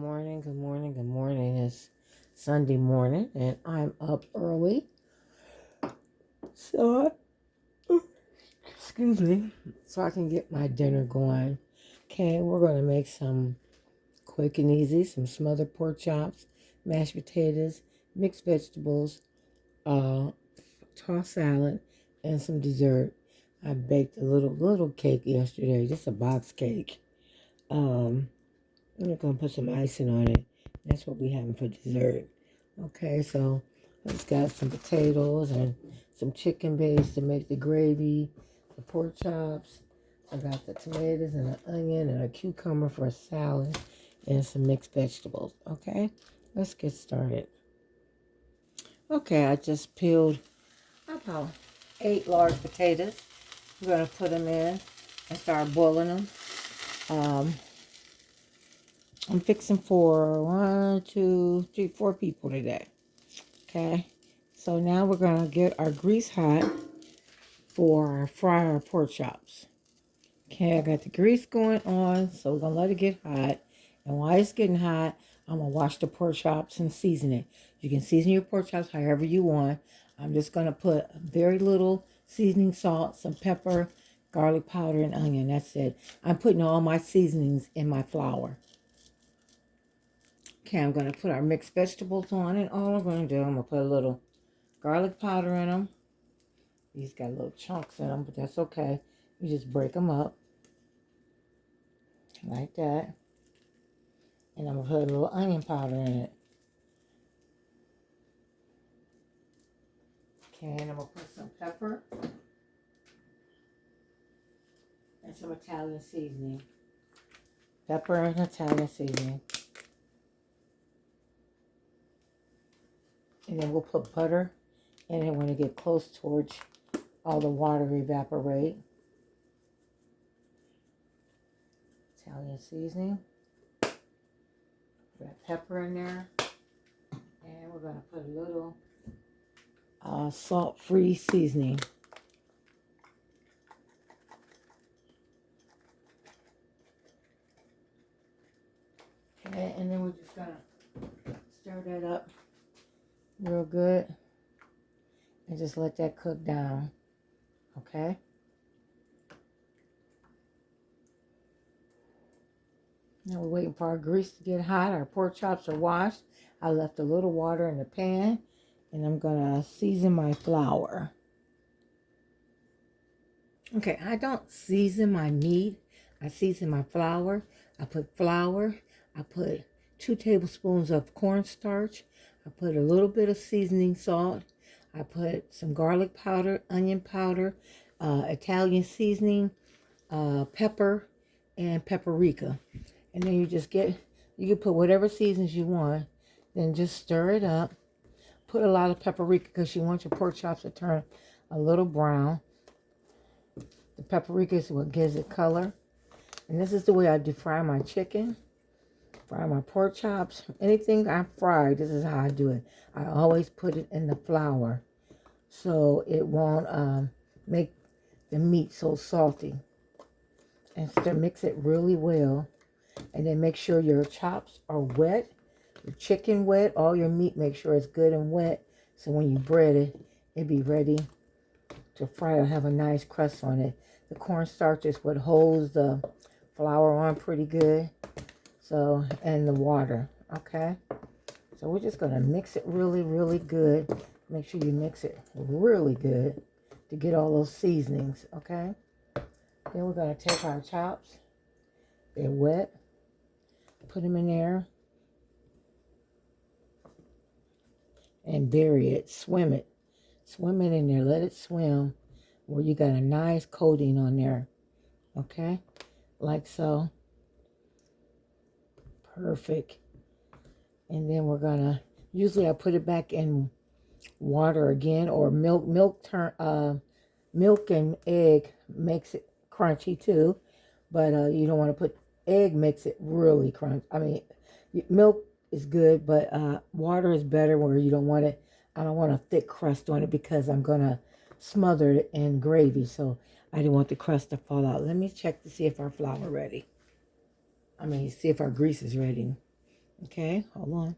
morning, good morning, good morning. It's Sunday morning and I'm up early. So, excuse me, so I can get my dinner going. Okay, we're going to make some quick and easy, some smothered pork chops, mashed potatoes, mixed vegetables, tossed salad, and some dessert. I baked a little cake yesterday, just a box cake. I'm going to put some icing on it. That's what we having for dessert. Okay, so it's got some potatoes and some chicken base to make the gravy, the pork chops. I got the tomatoes and an onion and a cucumber for a salad and some mixed vegetables. Okay, let's get started. Okay, I just peeled about 8 large potatoes. I'm going to put them in and start boiling them. I'm fixing for 1, 2, 3, 4 people today. Okay, so now we're going to get our grease hot for fry our pork chops. Okay, I got the grease going on, so we're going to let it get hot. And while it's getting hot, I'm going to wash the pork chops and season it. You can season your pork chops however you want. I'm just going to put very little seasoning salt, some pepper, garlic powder, and onion. That's it. I'm putting all my seasonings in my flour. Okay, I'm going to put our mixed vegetables on, and all I'm going to do, I'm going to put a little garlic powder in them. These got little chunks in them, but that's okay. You just break them up like that. And I'm going to put a little onion powder in it. Okay, and I'm going to put some pepper and some Italian seasoning. Pepper and Italian seasoning. And then we'll put butter in it when it get close towards all the water evaporate. Italian seasoning. Got pepper in there. And we're going to put a little salt-free seasoning. Okay, and then we're just going to stir that up real good and just let that cook down. Okay? Now we're waiting for our grease to get hot. Our pork chops are washed. I left a little water in the pan, and I'm going to season my flour. Okay, I don't season my meat. I season my flour. I put flour. I put 2 tablespoons of cornstarch. I put a little bit of seasoning salt. I put some garlic powder, onion powder, Italian seasoning, pepper, and paprika. And then you can put whatever seasons you want. Then just stir it up. Put a lot of paprika because you want your pork chops to turn a little brown. The paprika is what gives it color. And this is the way I do fry my chicken. Fry my pork chops. Anything I fry, this is how I do it. I always put it in the flour so it won't make the meat so salty. And so mix it really well. And then make sure your chops are wet. Your chicken wet. All your meat, make sure it's good and wet. So when you bread it, it'll be ready to fry. It'll have a nice crust on it. The cornstarch is what holds the flour on pretty good. So, and the water, okay? So we're just going to mix it really, really good. Make sure you mix it really good to get all those seasonings, okay? Then we're going to take our chops. They're wet. Put them in there. And bury it. Swim it. Swim it in there. Let it swim where you got a nice coating on there, okay? Like so. Perfect. And then we're gonna, usually I put it back in water again, or milk. Milk and egg makes it crunchy too, but you don't want to put, egg makes it really crunchy. I mean, milk is good, but water is better where you don't want it. I don't want a thick crust on it because I'm gonna smother it in gravy, so I didn't want the crust to fall out. Let me check to see if our flour ready. See if our grease is ready. Okay, hold on.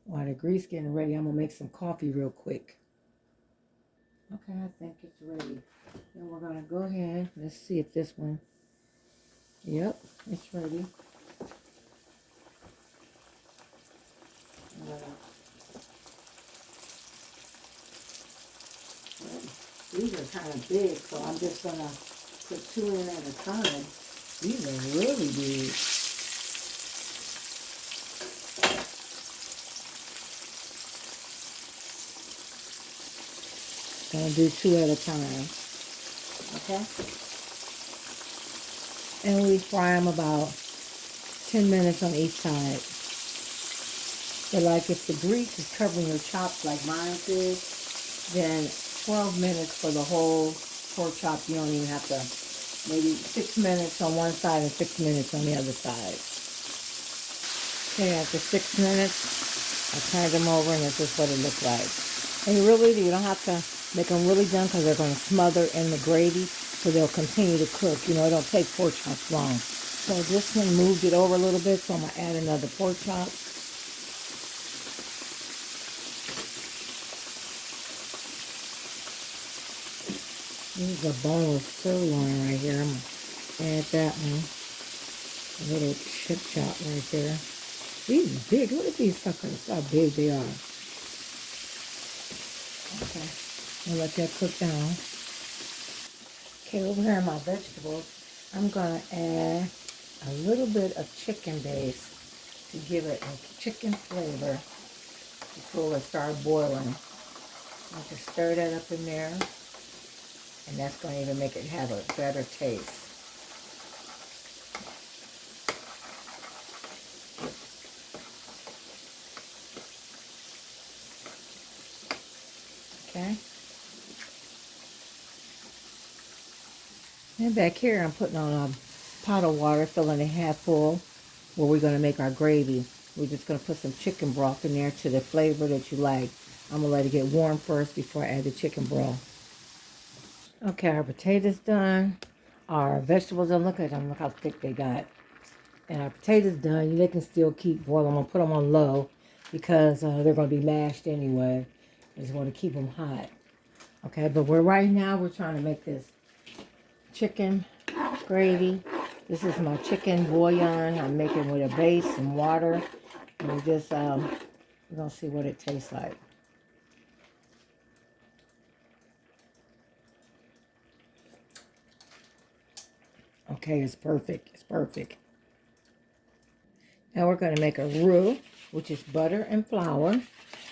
While the grease getting ready, I'm gonna make some coffee real quick. Okay, I think it's ready. Then we're gonna go ahead. Let's see if this one. Yep, it's ready. These are kind of big, so I'm just gonna put 2 in at a time. These are really big. Gonna do 2 at a time. Okay? And we fry them about 10 minutes on each side. But like if the grease is covering your chops like mine is, then 12 minutes for the whole pork chop. You don't even have to, maybe 6 minutes on one side and 6 minutes on the other side. Okay, after 6 minutes, I turned them over and this is what it looked like. And you don't have to make them really done because they're going to smother in the gravy, so they'll continue to cook. You know, it don't take pork chops long. So this one moved it over a little bit, so I'm going to add another pork chop. This is a boneless sirloin right here. I'm going to add that one. A little chip chop right there. These are big. Look at these suckers. How big they are. Okay. I'll let that cook down. Okay, over here in my vegetables, I'm going to add a little bit of chicken base to give it a chicken flavor before it starts boiling. I'll just stir that up in there, and that's going to even make it have a better taste. Okay. And back here, I'm putting on a pot of water, filling it half full, where we're going to make our gravy. We're just going to put some chicken broth in there to the flavor that you like. I'm going to let it get warm first before I add the chicken broth. Okay, our potatoes done. Our vegetables are look at them. Look how thick they got. And our potatoes done. They can still keep boiling. I'm going to put them on low because they're going to be mashed anyway. I just want to keep them hot. Okay, but right now we're trying to make this chicken gravy. This is my chicken bouillon. I'm making with a base and water. And we just, we're going to see what it tastes like. Okay, it's perfect. It's perfect. Now we're going to make a roux, which is butter and flour.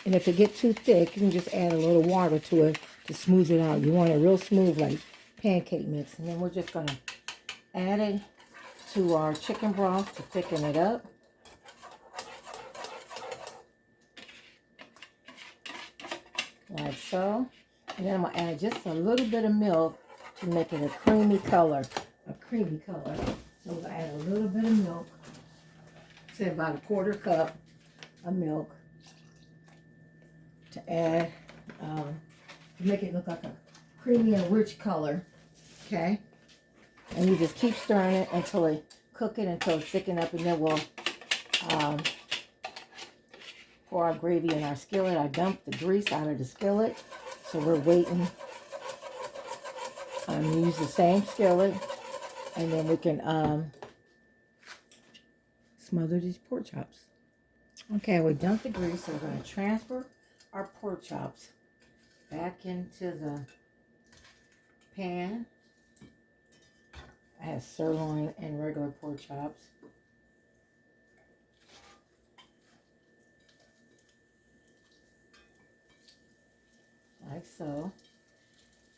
And if it gets too thick, you can just add a little water to it to smooth it out. You want it real smooth, like pancake mix. And then we're just going to add it to our chicken broth to thicken it up. Like so. And then I'm going to add just a little bit of milk to make it a creamy color. A creamy color. So we'll add a little bit of milk. Say about a 1/4 cup of milk to add, to make it look like a creamy and rich color. Okay? And you just keep stirring it until it's thicken up, and then we'll pour our gravy in our skillet. I dumped the grease out of the skillet, so we're waiting. Use the same skillet, and then we can smother these pork chops. Okay, we dumped the grease, so we're going to transfer our pork chops back into the pan. I have sirloin and regular pork chops. Like so.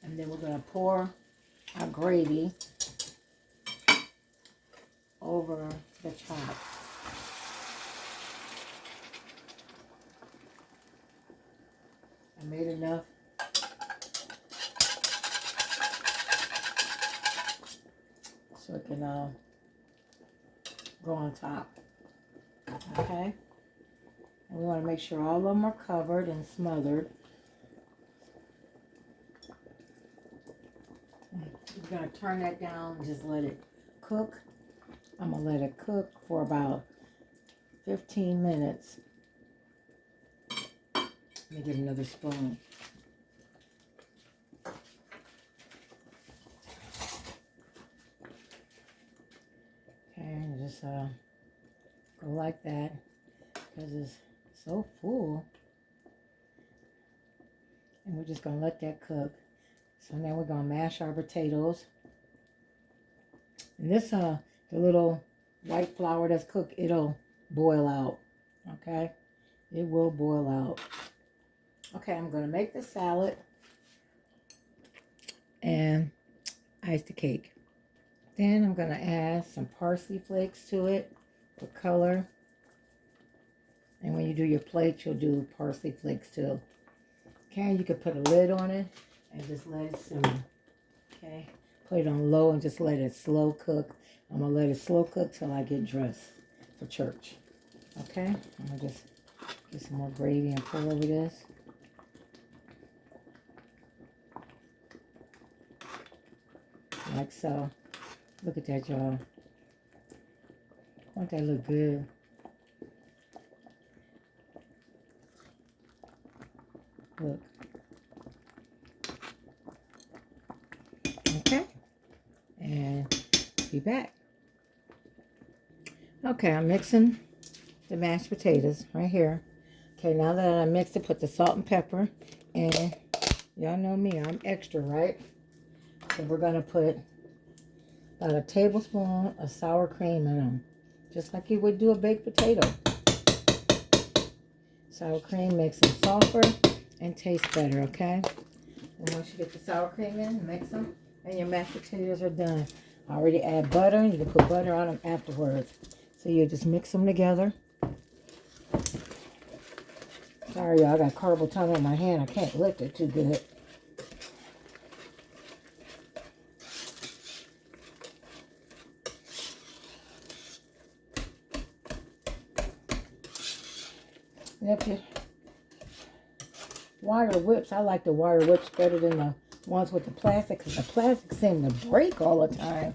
And then we're going to pour our gravy over the chop. I made enough so it can go on top. Okay? And we want to make sure all of them are covered and smothered. We're going to turn that down and just let it cook. I'm going to let it cook for about 15 minutes. Let me get another spoon. Okay, just go like that because it's so full. And we're just going to let that cook. So now we're going to mash our potatoes. And this, the little white flour that's cooked, it'll boil out. Okay? It will boil out. Okay, I'm going to make the salad and ice the cake. Then I'm going to add some parsley flakes to it for color. And when you do your plate, you'll do parsley flakes too. Okay, you could put a lid on it and just let it simmer. Okay, put it on low and just let it slow cook. I'm going to let it slow cook till I get dressed for church. Okay, I'm going to just get some more gravy and pour over this. Like so. Look at that, y'all. Won't that look good? Look. Okay. And be back. Okay, I'm mixing the mashed potatoes right here. Okay, now that I mixed it, put the salt and pepper. And y'all know me, I'm extra, right? So we're going to put about a tablespoon of sour cream in them. Just like you would do a baked potato. Sour cream makes them softer and taste better, okay? And once you get the sour cream in, mix them, and your mashed potatoes are done. I already add butter. You can put butter on them afterwards. So you just mix them together. Sorry, y'all, I got carpal tunnel in my hand. I can't lift it too good. And if you wire whips, I like the wire whips better than the ones with the plastic because the plastic seem to break all the time.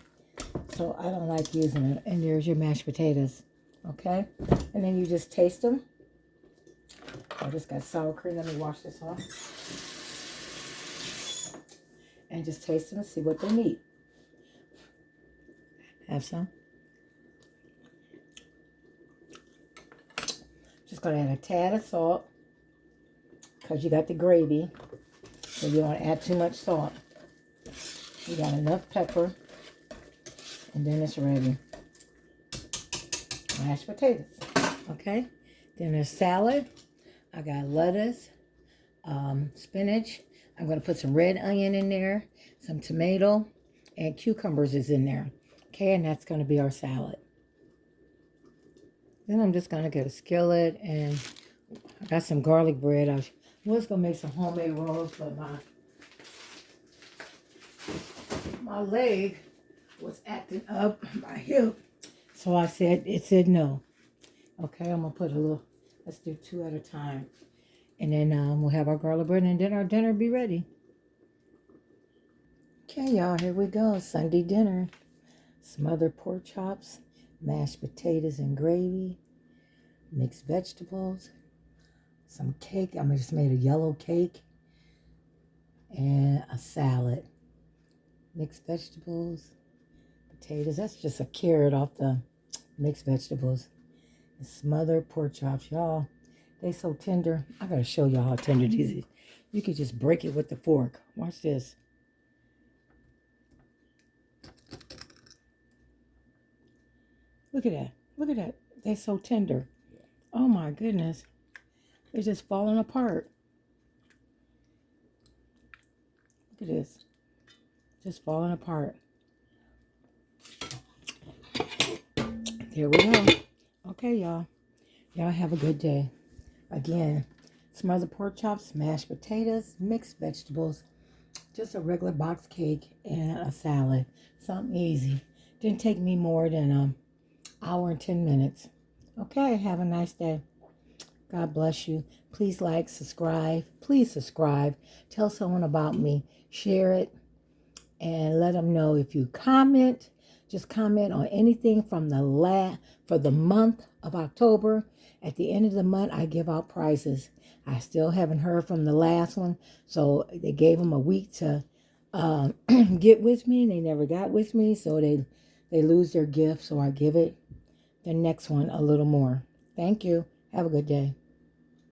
So I don't like using it. And there's your mashed potatoes. Okay? And then you just taste them. I just got sour cream. Let me wash this off. And just taste them and see what they need. Have some. Just going to add a tad of salt. Because you got the gravy. So you don't want to add too much salt. You got enough pepper. And then it's ready. Mashed potatoes. Okay. Then there's salad. I got lettuce, spinach. I'm going to put some red onion in there, some tomato, and cucumbers is in there. Okay, and that's going to be our salad. Then I'm just going to get a skillet, and I got some garlic bread. I was going to make some homemade rolls, but my leg was acting up, my hip. So it said no. Okay, I'm going to put a little, let's do 2 at a time. And then we'll have our garlic bread and then our dinner be ready. Okay, y'all, here we go. Sunday dinner. Smothered pork chops, mashed potatoes and gravy, mixed vegetables, some cake. I just made a yellow cake, and a salad. Mixed vegetables, potatoes. That's just a carrot off the mixed vegetables. And smothered pork chops, y'all. They so tender. I gotta show y'all how tender these is. You could just break it with the fork. Watch this. Look at that. Look at that. They're so tender. Oh my goodness. They're just falling apart. Look at this. Just falling apart. There we go. Okay, y'all. Y'all have a good day. Again, smothered pork chops, mashed potatoes, mixed vegetables, just a regular box cake, and a salad. Something easy. Didn't take me more than an hour and 10 minutes. Okay, have a nice day. God bless you. Please like, subscribe. Please subscribe. Tell someone about me. Share it. And let them know if you comment. Just comment on anything from for the month of October. At the end of the month, I give out prizes. I still haven't heard from the last one, so they gave them a week to get with me. They never got with me, so they lose their gift. So I give it the next one a little more. Thank you. Have a good day.